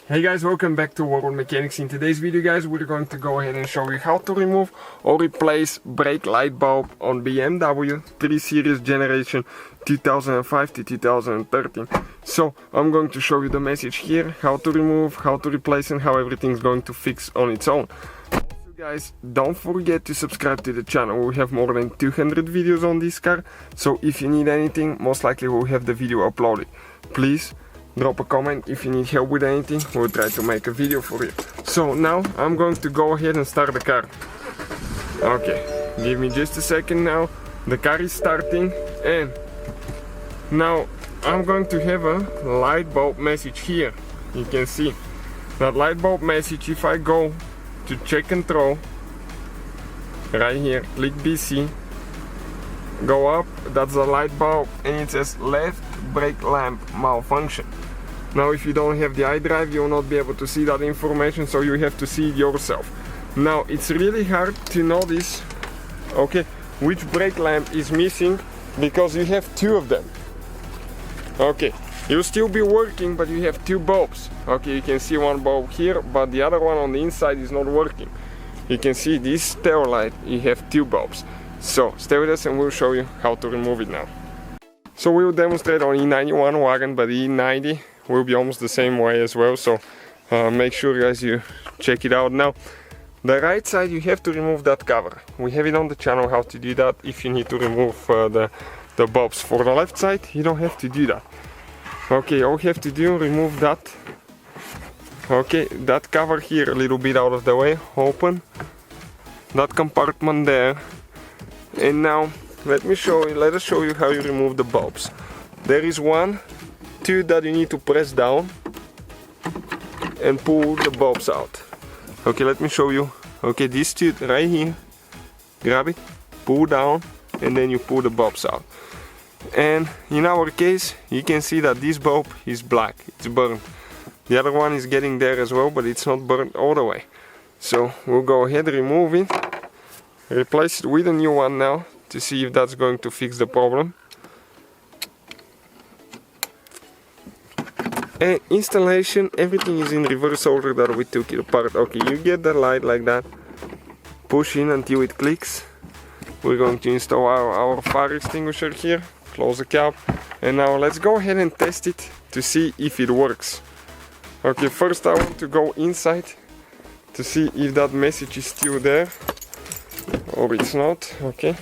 Hey guys, welcome back to World Mechanics. In today's video guys, we're going to go ahead and show you how to remove or replace brake light bulb on BMW 3 Series generation 2005 to 2013. So I'm going to show you the message here, how to remove, how to replace and how everything's going to fix on its own. Also guys, don't forget to subscribe to the channel. We have more than 200 videos on this car, so if you need anything, most likely we'll have the video uploaded. Please drop a comment if you need help with anything. We'll try to make a video for you. So now I'm going to go ahead and start the car. Okay, give me just a second now. The car is starting and now I'm going to have a light bulb message here. You can see that light bulb message. If I go to check control right here, click BC, go up, that's the light bulb and it says left brake lamp malfunction. Now if you don't have the iDrive, you will not be able to see that information, so you have to see it yourself. Now it's really hard to notice, okay, which brake lamp is missing because you have two of them. Okay, you'll still be working, but you have two bulbs. Okay, you can see one bulb here, but the other one on the inside is not working. You can see this tail light, you have two bulbs. So stay with us and we'll show you how to remove it now. So we will demonstrate on E91 wagon, but the E90 will be almost the same way as well, so make sure guys you check it out. Now the right side, you have to remove that cover. We have it on the channel how to do that if you need to remove the bulbs. For the left side you don't have to do that. Okay, all you have to do, remove that, okay, that cover here a little bit out of the way, open that compartment there, and now let us show you how you remove the bulbs. There is two that you need to press down and pull the bulbs out. Okay, let me show you. Okay, these two right here, grab it, pull down, and then you pull the bulbs out. And in our case, you can see that this bulb is black, it's burnt. The other one is getting there as well, but it's not burnt all the way. So we'll go ahead, remove it, replace it with a new one now to see if that's going to fix the problem. And installation, everything is in reverse order that we took it apart. Okay, you get the light like that, push in until it clicks. We're going to install our fire extinguisher here, close the cap, and now let's go ahead and test it to see if it works. Okay, first I want to go inside to see if that message is still there or it's not. Okay,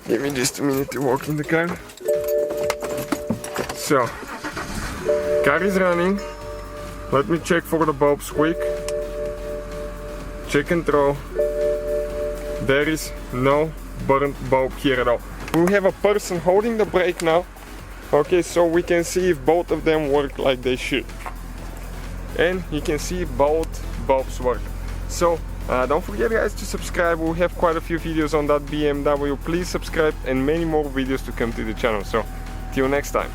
give me just a minute to walk in the car. So car is running. Let me check for the bulbs quick. Check control. There is no burnt bulb here at all. We have a person holding the brake now. Okay, so we can see if both of them work like they should. And you can see both bulbs work. So don't forget guys to subscribe. We'll have quite a few videos on that BMW. Please subscribe and many more videos to come to the channel. So till next time.